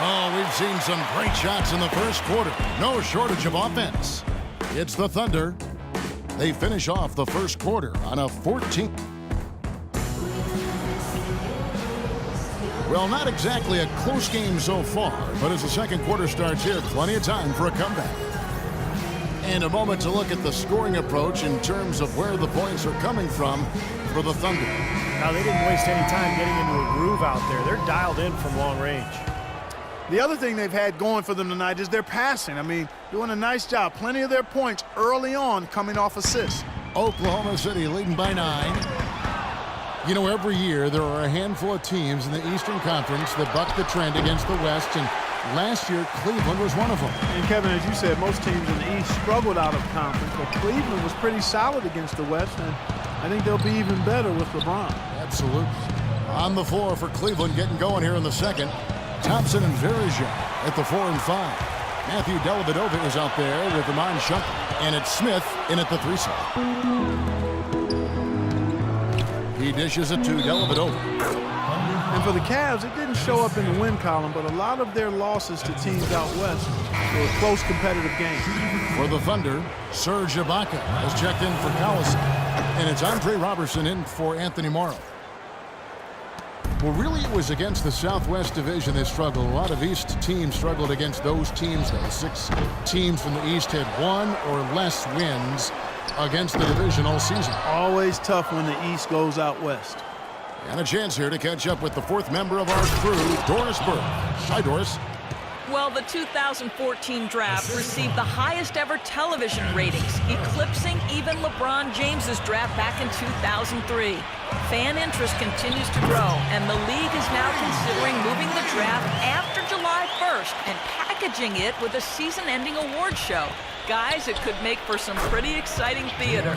Oh, we've seen some great shots in the first quarter. No shortage of offense. It's the Thunder. They finish off the first quarter on a 14. Well, not exactly a close game so far, but as the second quarter starts here, plenty of time for a comeback. And a moment to look at the scoring approach in terms of where the points are coming from for the Thunder. Now, they didn't waste any time getting into a groove out there. They're dialed in from long range. The other thing they've had going for them tonight is their passing. I mean, doing a nice job. Plenty of their points early on coming off assists. Oklahoma City leading by 9. You know, every year there are a handful of teams in the Eastern Conference that buck the trend against the West, and last year Cleveland was one of them. And Kevin, as you said, most teams in the East struggled out of conference, but Cleveland was pretty solid against the West, and I think they'll be even better with LeBron. Absolutely. On the floor for Cleveland, getting going here in the second. Thompson and Verija at the 4 and 5. Matthew Dellavedova is out there with Iman Shumpert, and it's Smith in at the 3 spot. He dishes it to Dellavedova. And for the Cavs, it didn't show up in the win column, but a lot of their losses to teams out west were close competitive games. For the Thunder, Serge Ibaka has checked in for Collison, and it's Andre Robertson in for Anthony Morrow. Well, really, it was against the Southwest Division they struggled. A lot of East teams struggled against those teams, though. 6 teams from the East had 1 or less wins against the division all season. Always tough when the East goes out west. And a chance here to catch up with the 4th member of our crew, Doris Burke. Hi, Doris. Well, the 2014 draft received the highest ever television ratings, eclipsing even LeBron James's draft back in 2003. Fan interest continues to grow, and the league is now considering moving the draft after July 1st and packaging it with a season-ending award show. Guys, it could make for some pretty exciting theater.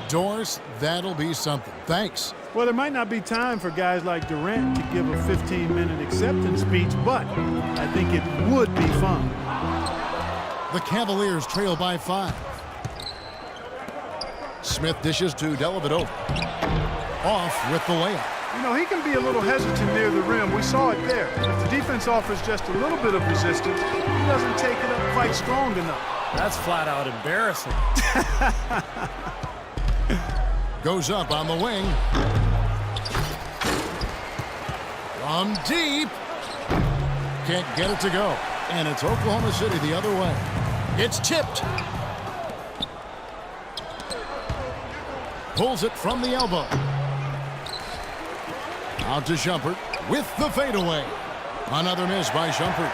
Doris, that'll be something. Thanks. Well, there might not be time for guys like Durant to give a 15-minute acceptance speech, but I think it would be fun. The Cavaliers trail by 5. Smith dishes to Dellavedova. Off with the layup. You know, he can be a little hesitant near the rim. We saw it there. If the defense offers just a little bit of resistance, he doesn't take it up quite strong enough. That's flat out embarrassing. Goes up on the wing. From deep. Can't get it to go. And it's Oklahoma City the other way. It's tipped. Pulls it from the elbow. Out to Shumpert with the fadeaway. Another miss by Shumpert.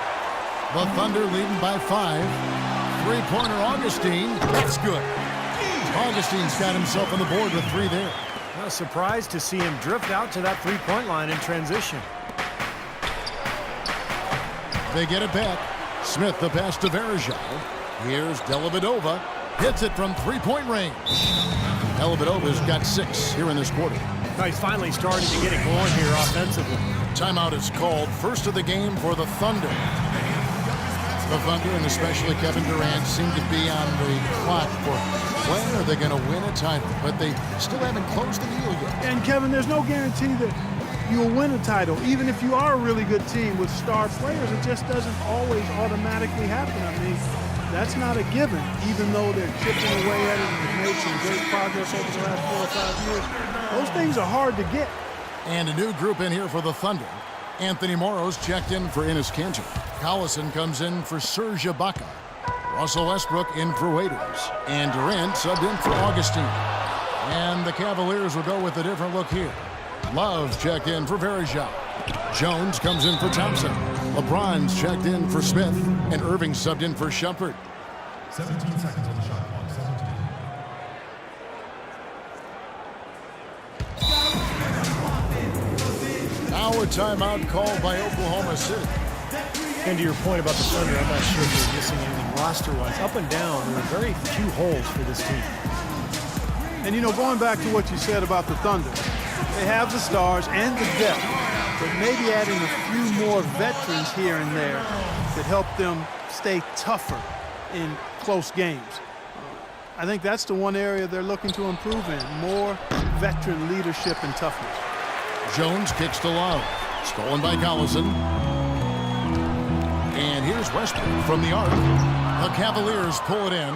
The Thunder leading by 5. Three-pointer Augustine. That's good. Augustine's got himself on the board with 3 there. Well, surprised to see him drift out to that three-point line in transition. They get it back. Smith the pass to Verija. Here's Dellavedova. Hits it from three-point range. Dellavedova's got 6 here in this quarter. Now he's finally starting to get it going here offensively. Timeout is called. First of the game for the Thunder. The Thunder, and especially Kevin Durant, seem to be on the clock for when are they going to win a title, but they still haven't closed the deal yet. And Kevin, there's no guarantee that you'll win a title. Even if you are a really good team with star players, it just doesn't always automatically happen. I mean, that's not a given, even though they're chipping away at it and have made some great progress over the last 4 or 5 years. Those things are hard to get. And a new group in here for the Thunder. Anthony Morrow's checked in for Enes Kanter. Collison comes in for Serge Ibaka. Russell Westbrook in for Waiters. And Durant subbed in for Augustine. And the Cavaliers will go with a different look here. Love checked in for Verija. Jones comes in for Thompson. LeBron's checked in for Smith. And Irving subbed in for Shumpert. 17 seconds on the shot clock. 17. Now a timeout called by Oklahoma City. And to your point about the Thunder, I'm not sure if they're missing anything roster-wise. Up and down, there are very few holes for this team. And, you know, going back to what you said about the Thunder, they have the stars and the depth, but maybe adding a few more veterans here and there that help them stay tougher in close games. I think that's the one area they're looking to improve in, more veteran leadership and toughness. Jones kicks to Love. Stolen by Collison. And here's Westbrook from the arc. The Cavaliers pull it in.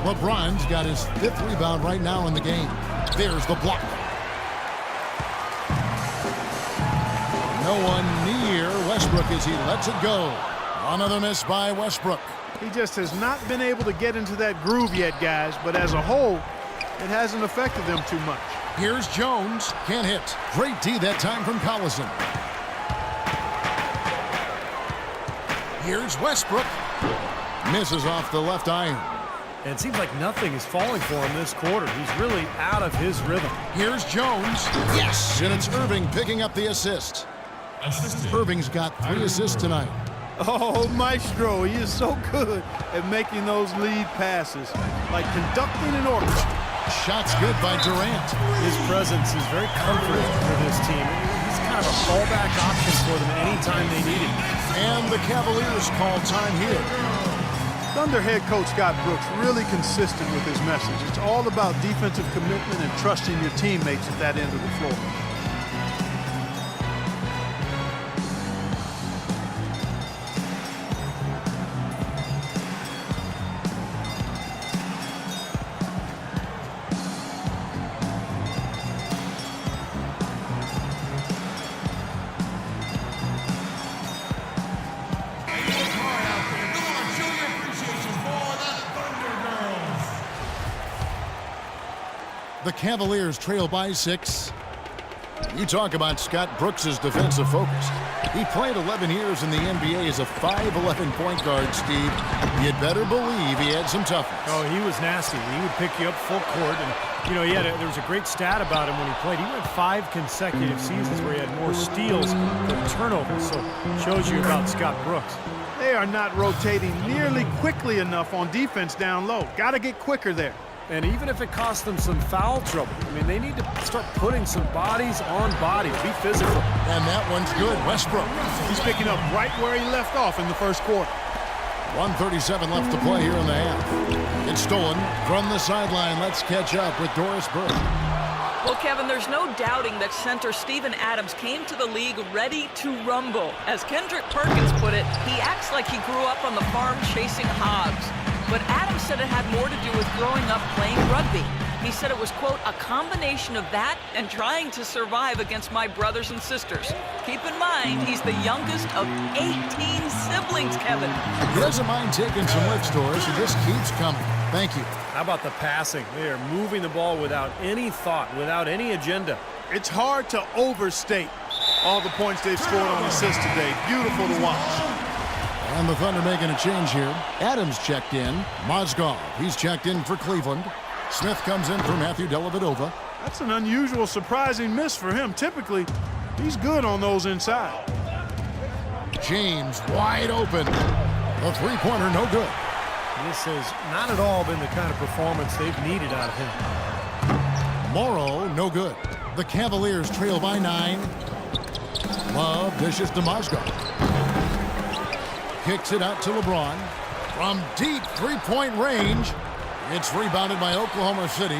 LeBron's got his 5th rebound right now in the game. There's the block. No one near Westbrook as he lets it go. Another miss by Westbrook. He just has not been able to get into that groove yet, guys, but as a whole, it hasn't affected them too much. Here's Jones. Can't hit. Great D that time from Collison. Here's Westbrook. Misses off the left iron. And it seems like nothing is falling for him this quarter. He's really out of his rhythm. Here's Jones. Yes! And it's Irving picking up the assist. Irving's got 3 assists tonight. Oh, Maestro, he is so good at making those lead passes, like conducting an orchestra. Shot's good by Durant. His presence is very comforting for this team. He's kind of a fallback option for them anytime they need him. And the Cavaliers call time here. Thunder head coach Scott Brooks really consistent with his message. It's all about defensive commitment and trusting your teammates at that end of the floor. The Cavaliers trail by 6. You talk about Scott Brooks' defensive focus. He played 11 years in the NBA as a 5'11" point guard, Steve. You'd better believe he had some toughness. Oh, he was nasty. He would pick you up full court. And, you know, there was a great stat about him when he played. He went 5 consecutive seasons where he had more steals than turnovers. So it shows you about Scott Brooks. They are not rotating nearly quickly enough on defense down low. Got to get quicker there. And even if it costs them some foul trouble, I mean, they need to start putting some bodies on bodies. Be physical. And that one's good. Westbrook. He's picking up right where he left off in the first quarter. 1:37 left to play here in the half. It's stolen from the sideline. Let's catch up with Doris Burke. Well, Kevin, there's no doubting that center Steven Adams came to the league ready to rumble. As Kendrick Perkins put it, he acts like he grew up on the farm chasing hogs. But Adams said it had more to do with growing up playing rugby. He said it was, quote, a combination of that and trying to survive against my brothers and sisters. Keep in mind, he's the youngest of 18 siblings, Kevin. He doesn't mind taking some lifts, Doris. He just keeps coming. Thank you. How about the passing? They are moving the ball without any thought, without any agenda. It's hard to overstate all the points they've scored on assists today. Beautiful to watch. And the Thunder making a change here. Adams checked in. Mozgov, he's checked in for Cleveland. Smith comes in for Matthew Dellavedova. That's an unusual, surprising miss for him. Typically, he's good on those inside. James wide open. The three-pointer no good. This has not at all been the kind of performance they've needed out of him. Morrow no good. The Cavaliers trail by 9. Love dishes to Mozgov. Kicks it out to LeBron. From deep three-point range, it's rebounded by Oklahoma City.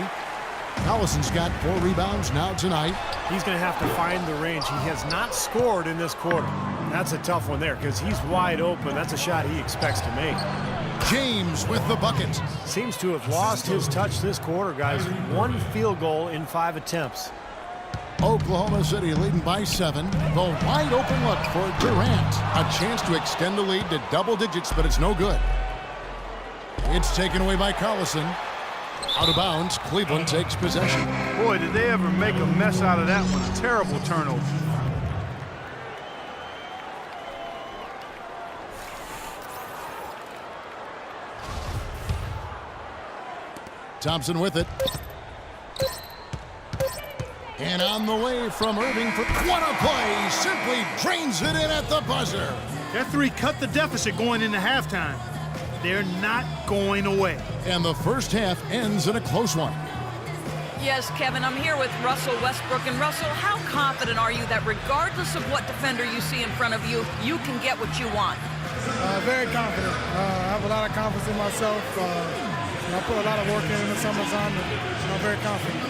Collison's got 4 rebounds now tonight. He's going to have to find the range. He has not scored in this quarter. That's a tough one there because he's wide open. That's a shot he expects to make. James with the bucket. Seems to have lost his touch this quarter, guys. 1 field goal in 5 attempts. Oklahoma City leading by 7. The wide open look for Durant. A chance to extend the lead to double digits, but it's no good. It's taken away by Collison. Out of bounds, Cleveland takes possession. Boy, did they ever make a mess out of that one. A terrible turnover. Thompson with it. And on the way from Irving for what a play! Simply drains it in at the buzzer. That 3 cut the deficit going into halftime. They're not going away. And the first half ends in a close one. Yes, Kevin, I'm here with Russell Westbrook. And Russell, how confident are you that regardless of what defender you see in front of you, you can get what you want? Very confident. I have a lot of confidence in myself. I put a lot of work in the summertime, and I'm very confident.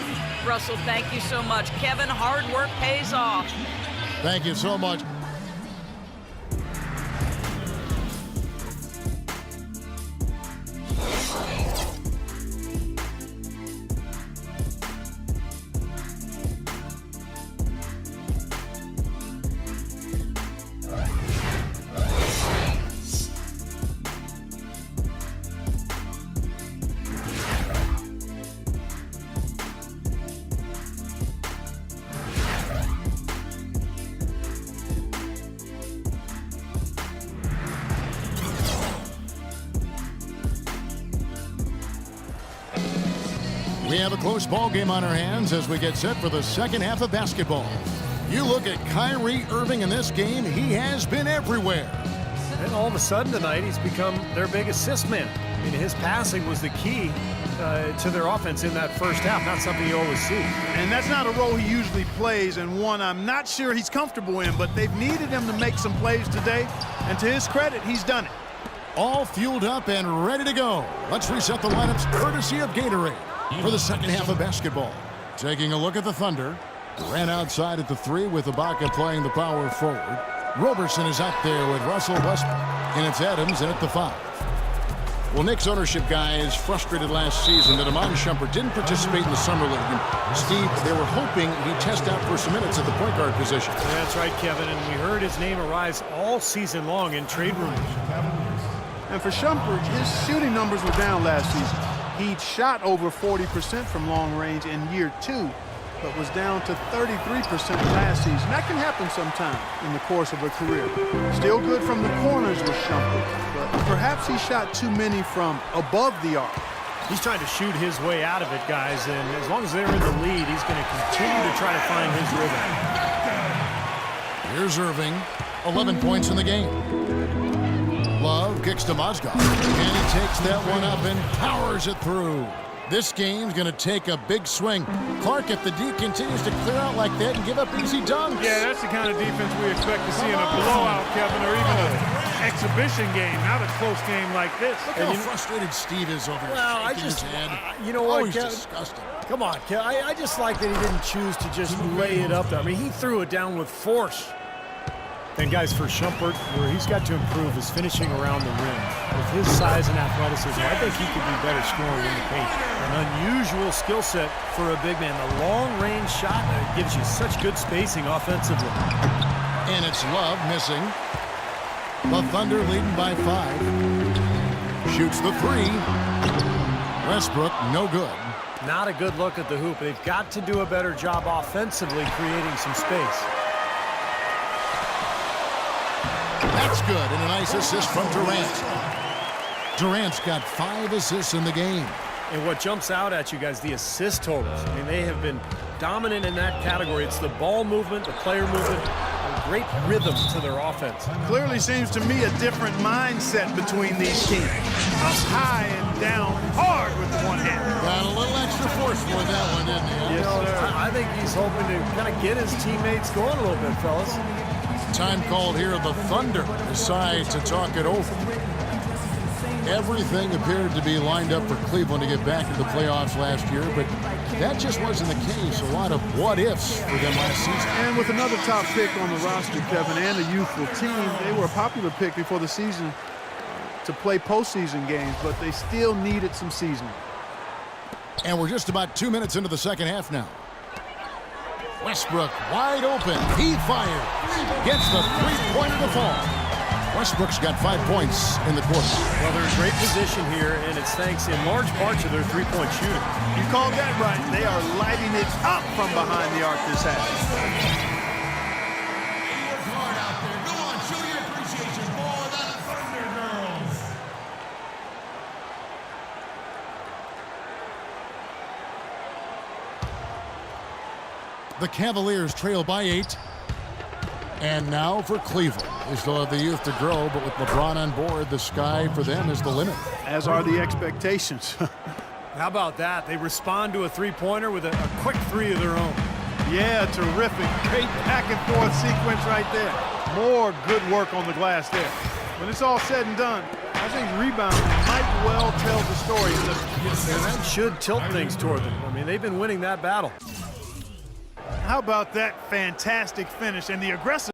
Russell, thank you so much. Kevin, hard work pays off. Thank you so much. We have a close ball game on our hands as we get set for the second half of basketball. You look at Kyrie Irving in this game, he has been everywhere. And all of a sudden tonight, he's become their big assist man. I mean, his passing was the key to their offense in that first half, not something you always see. And that's not a role he usually plays, and one I'm not sure he's comfortable in, but they've needed him to make some plays today, and to his credit, he's done it. All fueled up and ready to go. Let's reset the lineups courtesy of Gatorade for the second half of basketball. Taking a look at the Thunder. Durant outside at the 3 with Ibaka playing the power forward. Roberson is out there with Russell Westbrook. And it's Adams in at the 5. Well, Knicks ownership guys frustrated last season that Iman Shumpert didn't participate in the Summer League. And Steve, they were hoping he'd test out for some minutes at the point guard position. That's right, Kevin, and we heard his name arise all season long in trade rumors. And for Shumpert, his shooting numbers were down last season. He'd shot over 40% from long range in year 2, but was down to 33% last season. That can happen sometime in the course of a career. Still good from the corners with Shumpert, but perhaps he shot too many from above the arc. He's trying to shoot his way out of it, guys, and as long as they're in the lead, he's going to continue to try to find his rhythm. Here's Irving, 11 points in the game. Love kicks to Mozgov, and he takes that one up and powers it through. This game's going to take a big swing. Clark, if the D continues to clear out like that and give up easy dunks. Yeah, that's the kind of defense we expect to see in a blowout, Kevin, or even an exhibition game, not a close game like this. Look how frustrated Steve is over here. Well, his head. you know what, he's Kevin? disgusting. Come on, Kevin. I just like that he didn't choose to just lay it up there. I mean, he threw it down with force. And guys, for Shumpert, where he's got to improve is finishing around the rim. With his size and athleticism, I think he could be better scoring in the paint. An unusual skill set for a big man. The long-range shot that gives you such good spacing offensively. And it's Love missing. The Thunder leading by 5. Shoots the 3. Westbrook, no good. Not a good look at the hoop. They've got to do a better job offensively creating some space. That's good, and a nice assist from Durant. Durant's got 5 assists in the game. And what jumps out at you guys, the assist totals. I mean, they have been dominant in that category. It's the ball movement, the player movement, a great rhythm to their offense. Clearly seems to me a different mindset between these teams. Up high and down hard with the one hand. Got a little extra force for that one, didn't he? Yes, I think he's hoping to kind of get his teammates going a little bit, fellas. Time called here. The Thunder decide to talk it over. Everything appeared to be lined up for Cleveland to get back into the playoffs last year, but that just wasn't the case. A lot of what-ifs for them last season. And with another top pick on the roster, Kevin, and a youthful team, they were a popular pick before the season to play postseason games, but they still needed some seasoning. And we're just about 2 minutes into the second half now. Westbrook wide open. He fires. Gets the three-pointer to fall. Westbrook's got 5 points in the quarter. Well, they're in great position here, and it's thanks in large part to their three-point shooting. You called that right. They are lighting it up from behind the arc this half. The Cavaliers trail by 8. And now for Cleveland. They still have the youth to grow, but with LeBron on board, the sky for them is the limit. As are the expectations. How about that? They respond to a three-pointer with a quick 3 of their own. Yeah, terrific. Great back-and-forth sequence right there. More good work on the glass there. When it's all said and done, I think rebounding might well tell the story. And that should tilt things toward them. I mean, they've been winning that battle. How about that fantastic finish and the aggressive